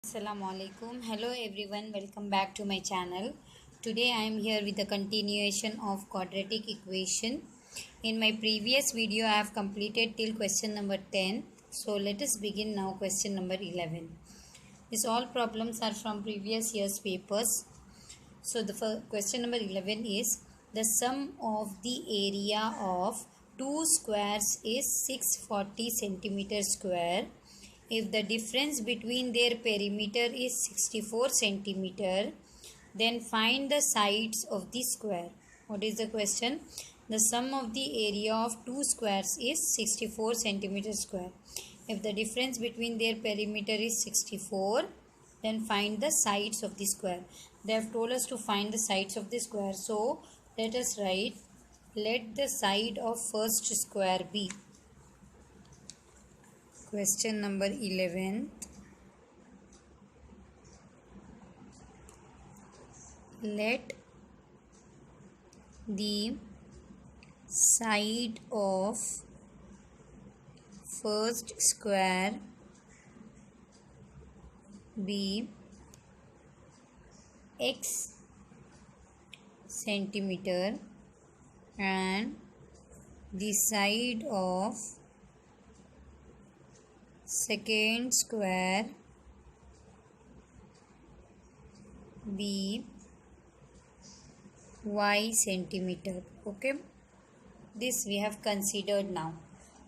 Assalamualaikum. Hello everyone, welcome back to my channel. Today I am here with the continuation of quadratic equation. In my previous video I have completed till question number 10. So let us begin now question number 11. These all problems are from previous year's papers. So the first question number 11 is the sum of the area of two squares is 640 centimeter square. If the difference between their perimeter is 64 centimeter, then find the sides of the square. What is the question? The sum of the area of two squares is 64 centimeter square. If the difference between their perimeter is 64, then find the sides of the square. They have told us to find the sides of the square. So let us write, let the side of first square be. Question number 11. Let the side of first square be x centimeter and the side of second square be y centimeter. Okay, this we have considered now.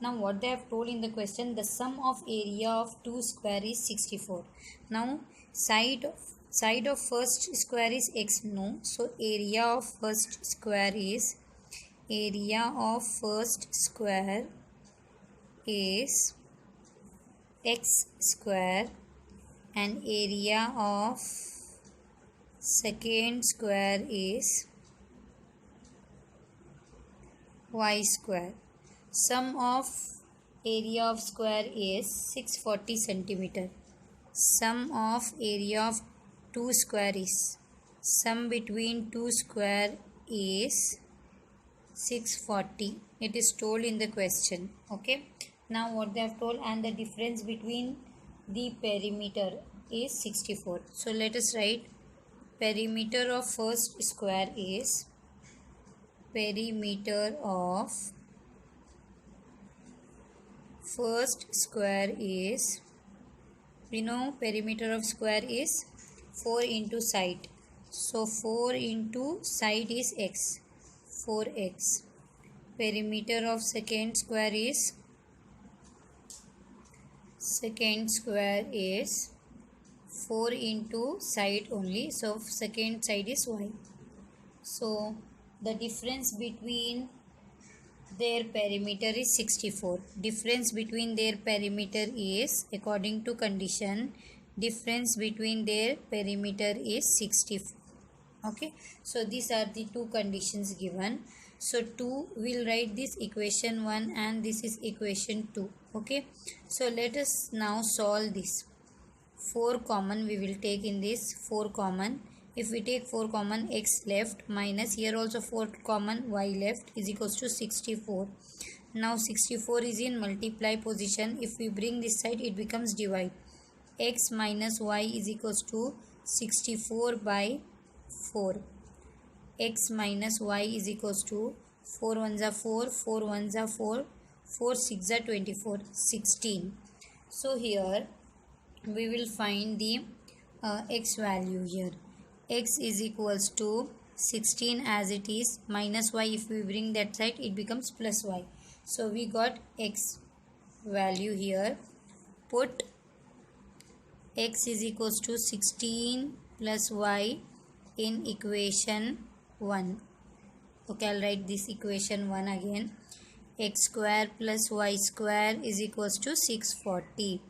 Now what they have told in the question, the sum of area of two square is 64. Now side of first square is x, no, so area of first square is x square and area of second square is y square. Sum of area of square is 640 centimeter. Sum of area of two square is, sum between two square is 640. It is told in the question. Okay, now what they have told, and the difference between the perimeter is 64. So let us write, perimeter of first square is, perimeter of first square is, we know perimeter of square is 4 into side. So 4 into side is x, 4x. Perimeter of second square is 4 into side only, so second side is y. So the difference between their perimeter is 64. Difference between their perimeter is, according to condition, difference between their perimeter is 64. Okay, so these are the two conditions given. So 2 will write this equation 1 and this is equation 2. Okay, so let us now solve this. 4 common we will take in this, 4 common. If we take 4 common, x left minus here also 4 common, y left is equals to 64. Now 64 is in multiply position. If we bring this side, it becomes divide. X minus y is equals to 64 by 4. X minus y is equals to 4 ones are 4, 4 ones are 4, 4 6 are 24, 16. So here we will find the x value here. X is equals to 16 as it is, minus y, if we bring that side it becomes plus y. So we got x value here. Put x is equals to 16 plus y in equation 1. Okay, I'll write this equation 1 again. X square plus y square is equals to 640.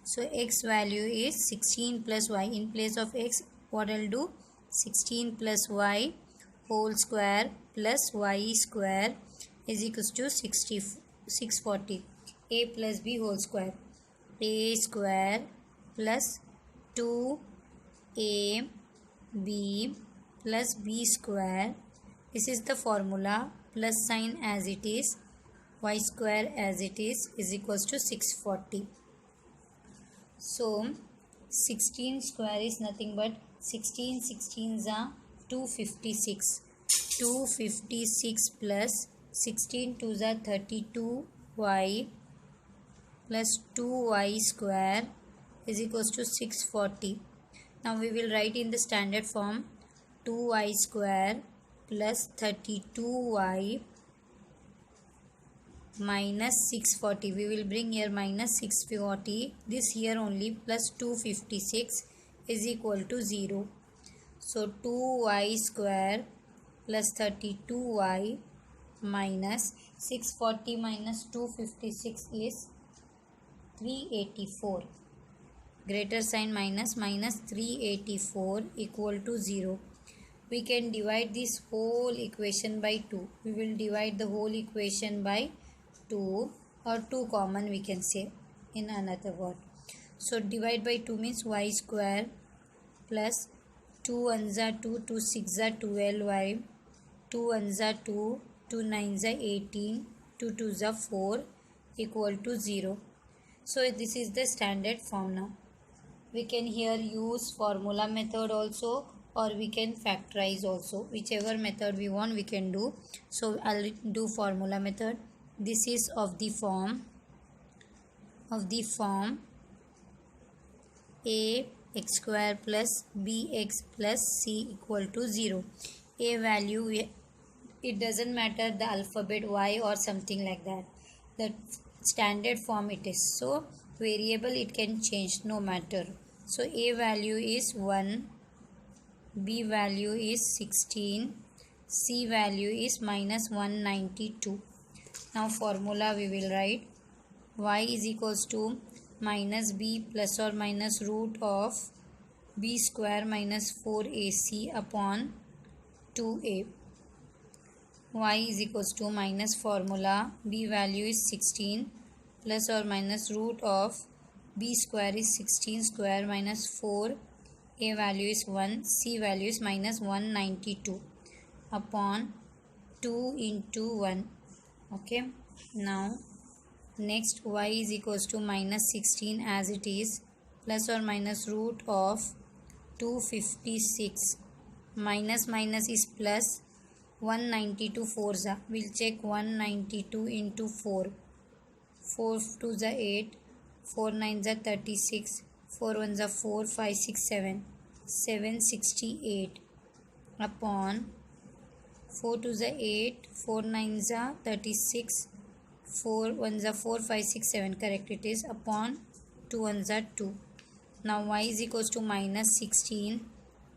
So x value is 16 plus y. In place of x, what I'll do? 16 plus y whole square plus y square is equals to 640. A plus b whole square. A square plus 2ab plus b square. This is the formula. Plus sign as it is, y square as it is equals to 640. So 16 square is nothing but 16 16s are 256. 256 plus 16 2s are 32y plus 2y square is equals to 640. Now we will write in the standard form 2y square plus 32y minus 640. We will bring here minus 640. This here only plus 256 is equal to 0. So 2y square plus 32y minus 640 minus 256 is 384. Greater sign minus 384 equal to 0. We can divide this whole equation by 2. We will divide the whole equation by 2 or 2 common we can say in another word. So divide by 2 means y square plus 2 ones are 2, 2 6 are 12y, 2 ones are 2, 2 9s are 18, 2 2s are 4 equal to 0. So this is the standard form now. We can here use formula method also or we can factorize also. Whichever method we want we can do. So I'll do formula method. This is of the form a x square plus bx plus c equal to 0. A value, it doesn't matter the alphabet y or something like that. The standard form it is. So variable it can change no matter. So a value is 1, b value is 16, c value is minus 192. Now formula we will write y is equals to minus b plus or minus root of b square minus 4ac upon 2a. Y is equals to minus formula b value is 16 plus or minus root of b square is 16 square minus 4, a value is 1, c value is minus 192 upon 2 into 1. Okay, now next y is equals to minus 16 as it is plus or minus root of 256 minus minus is plus 192 4s are. We'll check 192 into 4. 4 2s are 8, 4 9s are 36, 4 1s are 4, 5 6 7, 768 upon 4 2s are 8, 4 9s are 36, 4 1s are 4, 5 6 7, correct it is, upon 2 1s are 2. Now y is equals to minus 16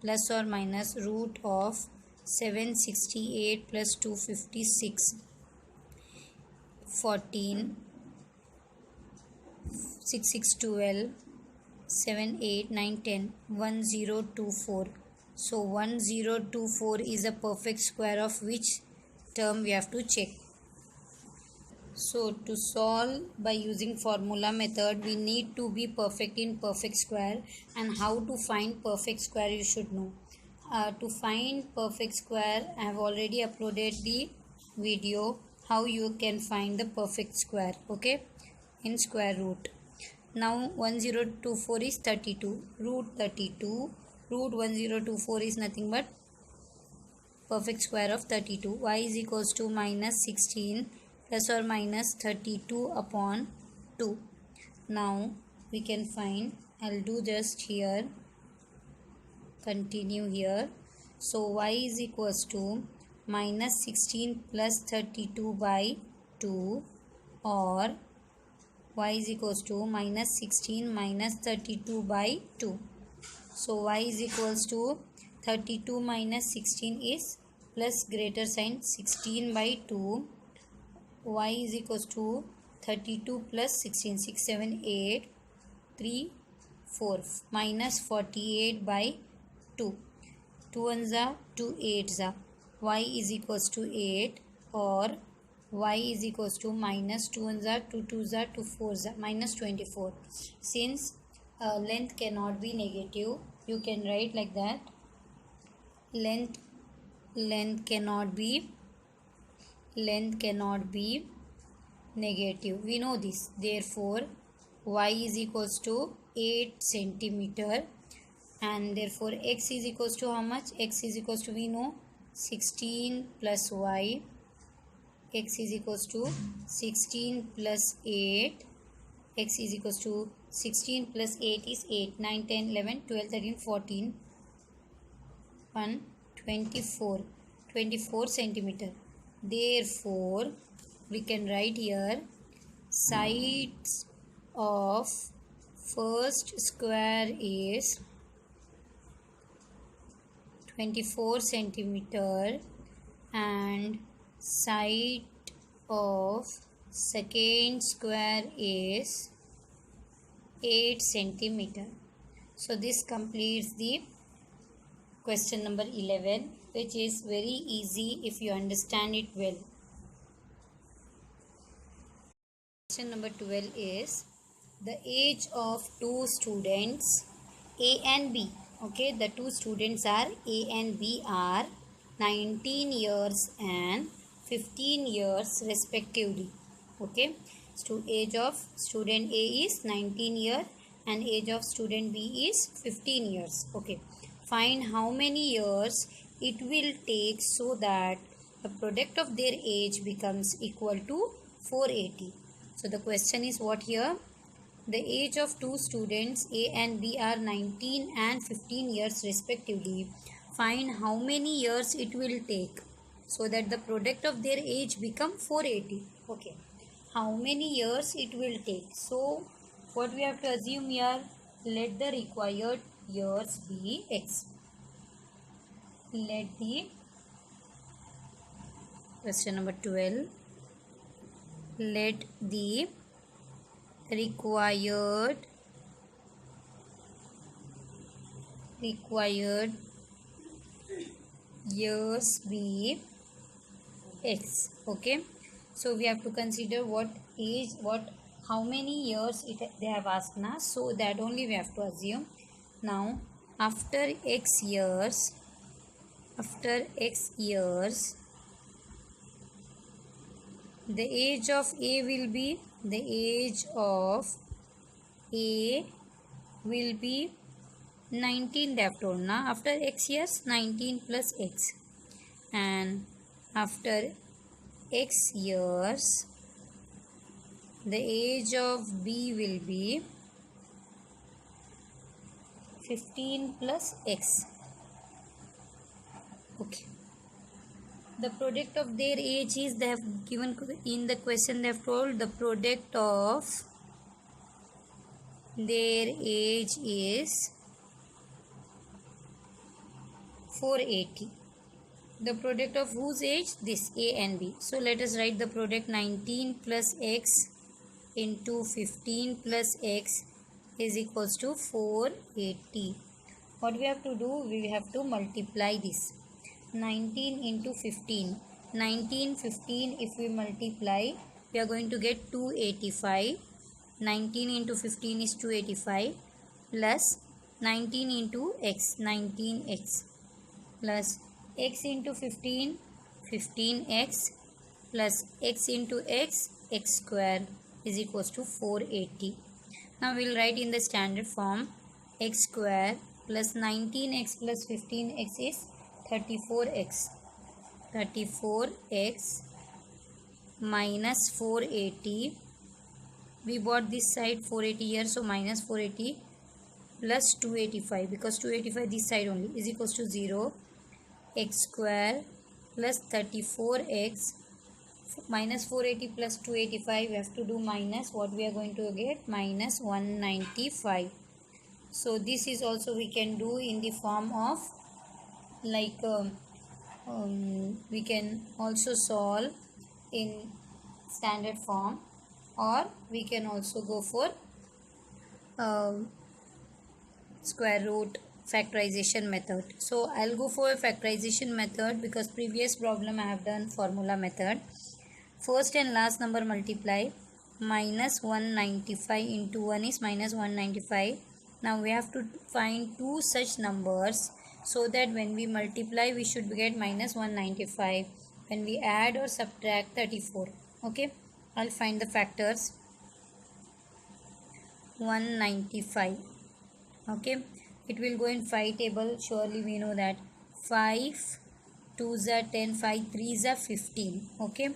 plus or minus root of 768 plus 256, 14, 6 6 12, 7 8 9 10, 1024. So 1024 is a perfect square of which term we have to check. So to solve by using formula method we need to be perfect in perfect square, and how to find perfect square you should know. To find perfect square I have already uploaded the video how you can find the perfect square, okay, in square root. Now 1024 is 32, root 32, root 1024 is nothing but perfect square of 32. Y is equals to minus 16 plus or minus 32 upon 2. Now we can find, I'll do just here, continue here. So y is equals to minus 16 plus 32 by 2, or y is equals to minus 16 minus 32 by 2. So y is equals to 32 minus 16 is plus greater sign 16 by 2. Y is equals to 32 plus 16, 6 7 8 3 4 minus 48 by 2. 2 ones are 2 8s are. Y is equals to 8, or y is equals to minus 2 ones are 2 2s are 2 4s are minus 24. Since length cannot be negative, you can write like that. Length cannot be negative. We know this. Therefore, y is equals to 8 centimeter, and therefore x is equals to how much? X is equals to, we know, 16 plus y. X is equals to 16 plus 8. X is equals to 16 plus 8 is 8, 9, 10, 11, 12, 13, 14, 1, 24, 24 centimeter. Therefore, we can write here sides of first square is 24 centimeter and side of second square is 8 centimeter. So this completes the question number 11, which is very easy if you understand it well. Question number 12 is the age of two students A and B. Okay, the two students are A and B are 19 years and 15 years respectively. Okay, so age of student A is 19 years and age of student B is 15 years. Okay, find how many years it will take so that the product of their age becomes equal to 480. So the question is what here? The age of two students A and B are 19 and 15 years respectively. Find how many years it will take so that the product of their age become 480. Okay. How many years it will take? So what we have to assume here? Let the required years be x. Let the question number 12. Let the required years be x. Okay, so we have to consider what age, how many years they have asked now, so that only we have to assume. Now after x years, the age of A will be, 19, they have told now. After x years, 19 plus x, and after x years, the age of B will be 15 plus x. Okay. The product of their age is, they have given in the question, they have told the product of their age is 480. The product of whose age? This A and B. So let us write the product 19 plus x into 15 plus x is equals to 480. What we have to do? We have to multiply this. 19 into 15. 19, 15, if we multiply, we are going to get 285. 19 into 15 is 285 plus 19 into x, 19x, plus x into 15, 15x, plus x into x, x square is equals to 480. Now we will write in the standard form, x square plus 19x plus 15x is 34x. 34x minus 480. We bought this side 480 here, so minus 480 plus 285, because 285 this side only, is equals to 0. X square plus 34x minus 480 plus 285, we have to do minus, what we are going to get? Minus 195. So this is also we can do in the form of like we can also solve in standard form, or we can also go for square root factorization method. So I'll go for factorization method because previous problem I have done formula method. First and last number multiply. Minus 195 into 1 is minus 195. Now we have to find two such numbers so that when we multiply we should get minus 195. When we add or subtract 34. Okay, I'll find the factors. 195. Okay, it will go in 5 table. Surely we know that 5 2s are 10, 5 3s are 15. Okay,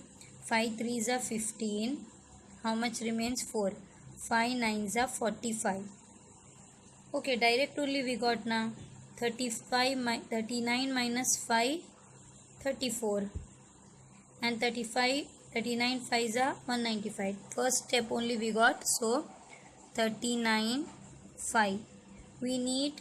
5 3s are 15. How much remains? 4. 5 9s are 45. Okay, direct only we got now. 39 minus 5, 34. And 35, 39 5s are 195. First step only we got. So 39 5. We need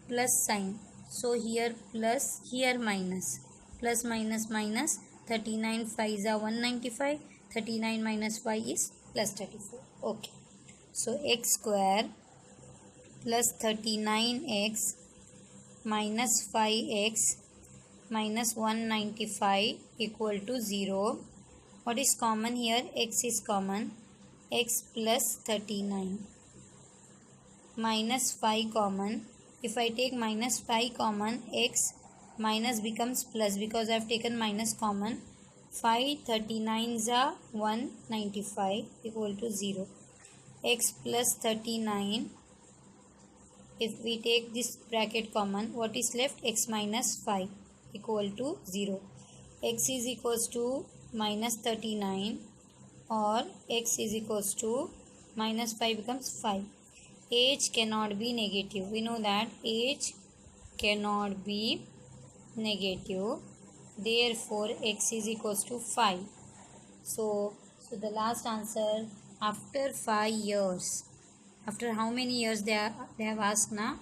plus sign. So here plus, here minus. Plus minus minus. 39 5s are 195. 39 minus 5 is plus 34. Okay. So x square plus 39x minus 5x minus 195 equal to 0. What is common here? X is common. X plus 39 minus 5 common. If I take minus 5 common, x minus becomes plus because I have taken minus common. 5 39s are 195 equal to 0. X plus 39. If we take this bracket common, what is left? X minus 5 equal to 0. X is equals to minus 39 or x is equals to minus 5 becomes 5. H cannot be negative. We know that H cannot be negative. Therefore, x is equals to 5. So the last answer, after 5 years. After how many years they have asked now?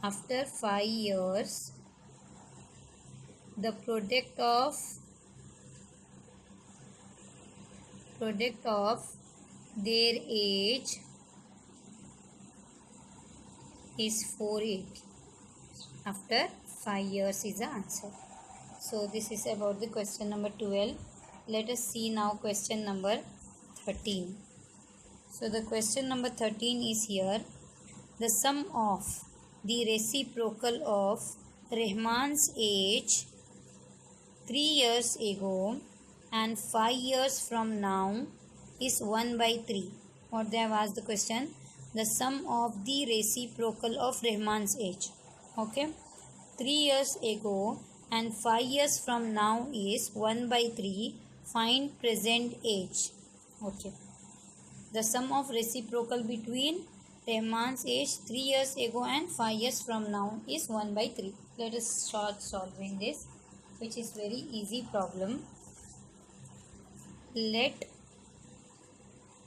After 5 years, the product of their age is 480. After 5 years is the answer. So this is about the question number 12. Let us see now question number 13. So the question number 13 is here. The sum of the reciprocal of Rahman's age 3 years ago and 5 years from now is 1 by 3. What they have asked the question? The sum of the reciprocal of Rahman's age. Okay. 3 years ago and 5 years from now is 1 by 3. Find present age. Okay. The sum of reciprocal between Rahman's age 3 years ago and 5 years from now is 1 by 3. Let us start solving this, which is very easy problem. Let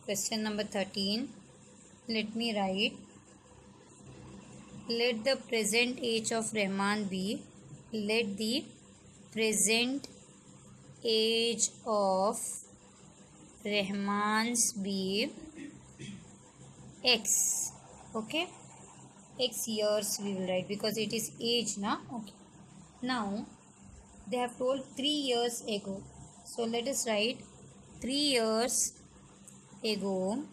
question number 13. Let me write. Let the present age of Rahman be. Let the present age of Rahman's be x. Okay. X years we will write because it is age now. Okay. Now they have told 3 years ago. So let us write 3 years ago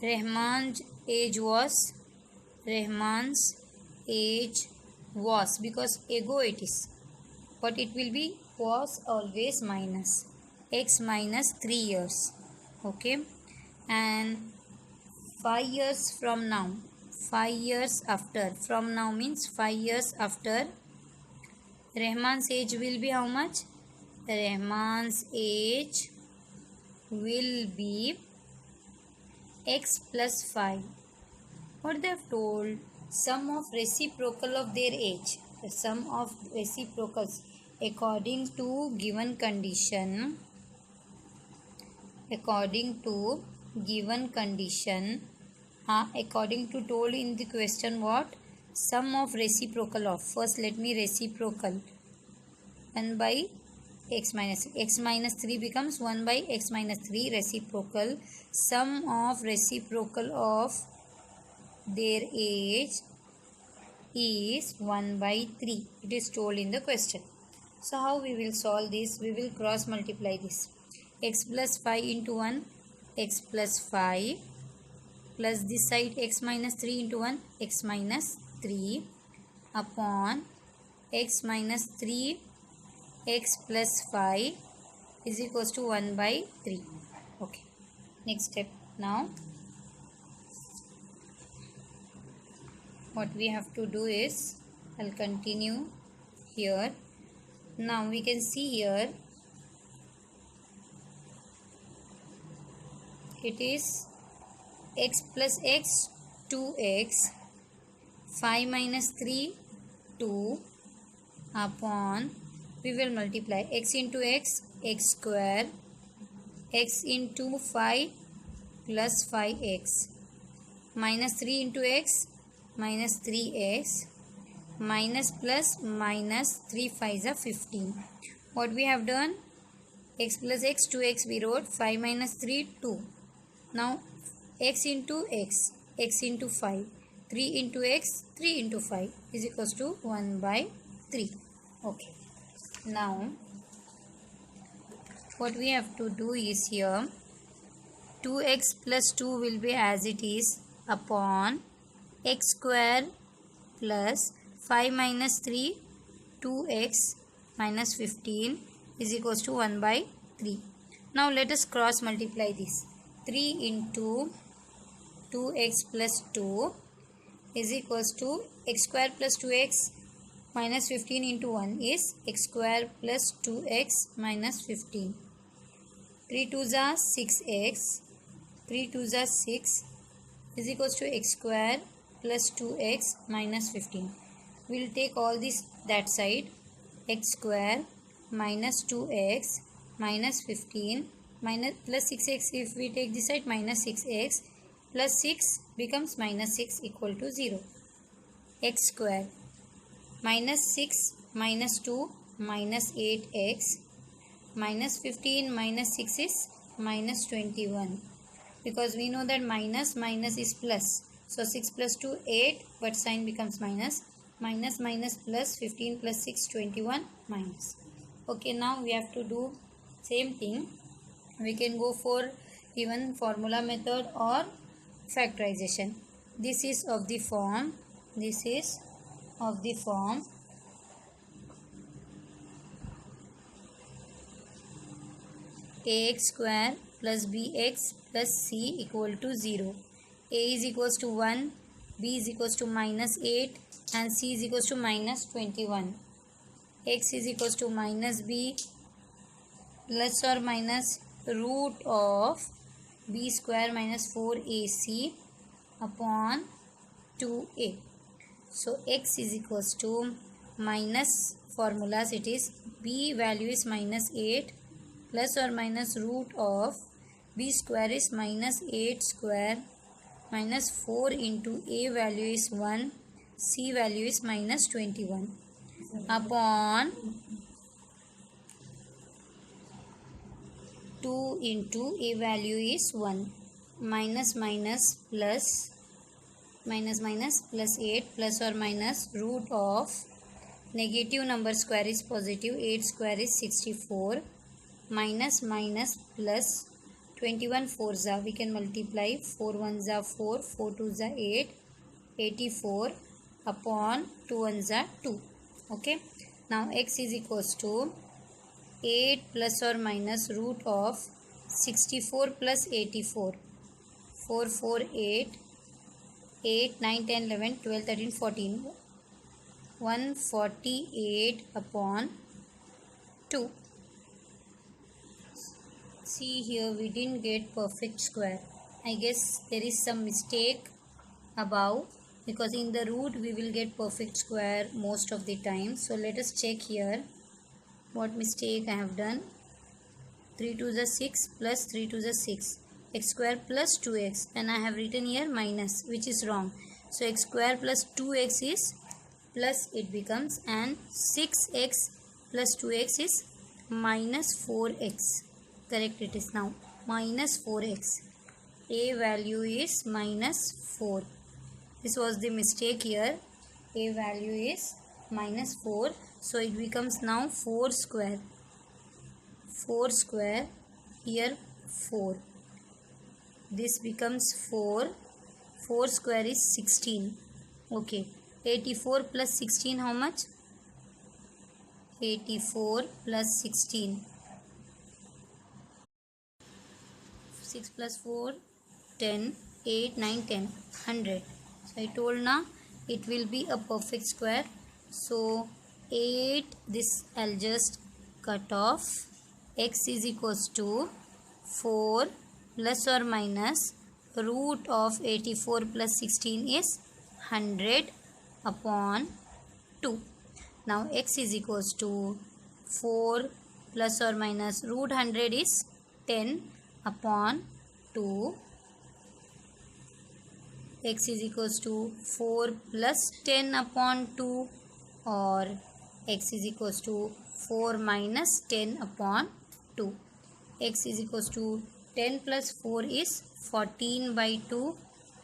Rahman's age was because ago it is, but it will be was always minus x minus 3 years. Okay. And 5 years from now, 5 years after, from now means 5 years after, Rahman's age will be how much? Rahman's age will be x plus 5. What they have told? Sum of reciprocal of their age. The sum of reciprocals according to given condition. According to told in the question what? Sum of reciprocal of. First let me reciprocal. 1 by x minus 3 becomes 1 by x minus 3 reciprocal. Sum of reciprocal of their age is 1 by 3. It is told in the question. So how we will solve this? We will cross multiply this. X plus 5 into 1, x plus 5 plus this side x minus 3 into 1, x minus 3 upon x minus 3 x plus 5 is equals to 1 by 3. Okay. Next step now. what we have to do is, I'll continue here. Now we can see here it is x plus x 2x 5 minus 3 2 upon, we will multiply x into x square, x into 5 plus 5x, minus 3 into x minus 3x, minus plus minus 3 5s are 15. What we have done, x plus x 2x we wrote, 5 minus 3 2. Now x into x into 5, 3 into x 3 into 5 is equals to 1 by 3. Okay, now what we have to do is here 2x plus 2 will be as it is upon x square plus 5 minus 3 2x minus 15 is equals to 1 by 3. Now let us cross multiply this. 3 into 2x plus 2 is equals to x square plus 2x minus 15 into 1 is x square plus 2x minus 15. 3 2s are 6x, 3 2s are 6 is equals to x square plus 2x minus 15. We will take all this that side, x square minus 2x minus 15 minus plus 6x, if we take this side minus 6x plus 6 becomes minus 6 equal to 0. X square minus 6 minus 2 minus 8x minus 15 minus 6 is minus 21, because we know that minus is plus, so 6 plus 2 8, but sign becomes minus, minus minus plus 15 plus 6 21 minus. Okay, now we have to do same thing. We can go for even formula method or factorization. This is of the form ax square plus bx plus c equal to 0. A is equals to 1, b is equals to minus 8 and c is equals to minus 21. X is equals to minus b plus or minus root of b square minus 4ac upon 2a. So x is equals to minus, formulas it is b value is minus 8 plus or minus root of b square is minus 8 square minus 4 into a value is 1, c value is minus 21 upon 2 into a value is 1, minus minus plus, minus minus plus 8 plus or minus root of negative number square is positive, 8 square is 64, minus minus plus 21 4s are, we can multiply 4 1s are 4, 4 2s are 8, 84 upon 2 1s are 2. Okay, now x is equals to 8 plus or minus root of 64 plus 84, 4 4 8, 8 9 10 11 12 13 14, 148 upon 2. See here we didn't get perfect square. I guess there is some mistake above, because in the root we will get perfect square most of the time. So let us check here what mistake I have done. 3 to the 6 plus 3 to the 6, x square plus 2x, and I have written here minus, which is wrong. So x square plus 2x is plus, it becomes, and 6x plus 2x is minus 4x. Correct, it is now minus 4x. A value is minus 4. This was the mistake here. A value is minus 4. So it becomes now 4 square. 4 square, here 4. This becomes 4. 4 square is 16. Okay. 84 plus 16 how much? 84 plus 16. 6 plus 4, 10, 8, 9, 10, 100. So I told now it will be a perfect square. So 8, this I'll just cut off. X is equals to 4 plus or minus root of 84 plus 16 is 100 upon 2. Now x is equals to 4 plus or minus root 100 is 10 upon 2. X is equals to 4 plus 10 upon 2, or x is equals to 4 minus 10 upon 2. X is equals to 10 plus 4 is 14 by 2,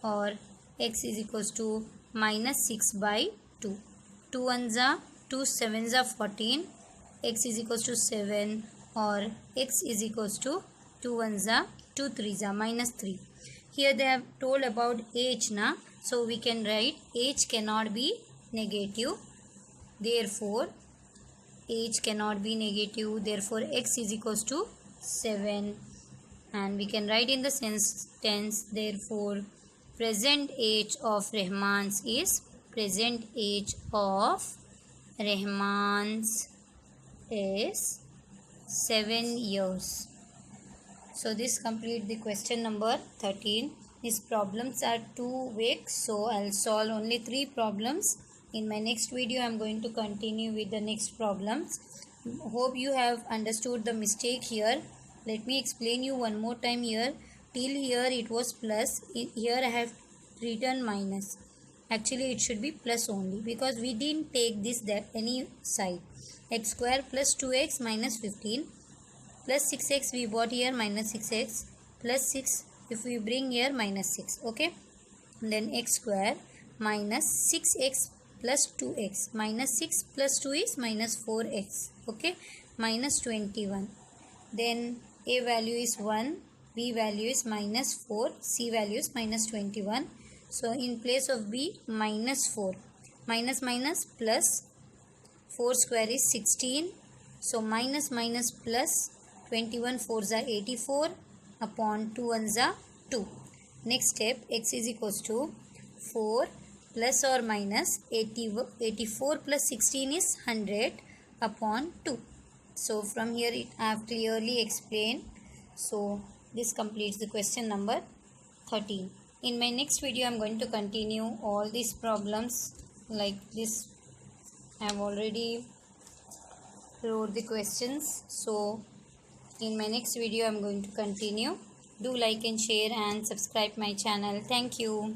or x is equals to minus 6 by 2. 2 ones are 2 sevens are 14. X is equals to 7, or x is equals to 2 ones are 2 threes are minus 3. Here they have told about h na, so we can write h cannot be negative. Therefore, h cannot be negative. Therefore, x is equals to 7. And we can write in the tense. Therefore, present age of Rahmans is present age of Rahmans is 7 years. So this completes the question number 13. These problems are too vague, so I'll solve only 3 problems. In my next video, I'm going to continue with the next problems. Hope you have understood the mistake here. Let me explain you one more time here. Till here it was plus. Here I have written minus. Actually it should be plus only, because we didn't take this any side. X square plus 2x minus 15 plus 6x we bought here minus 6x plus 6 if we bring here minus 6. Okay, and then x square minus 6x plus 2x minus 6 plus 2 is minus 4x. Okay, minus 21. Then a value is 1, b value is minus 4, c value is minus 21. So in place of b, minus 4, minus minus plus 4 square is 16. So minus minus plus 21 4s are 84 upon 2 1s are 2. Next step, x is equals to 4 plus or minus 84 plus 16 is 100 upon 2. So from here I have clearly explained. So this completes the question number 13. In my next video, I am going to continue all these problems like this. I have already wrote the questions. So in my next video, I am going to continue. Do like and share and subscribe my channel. Thank you.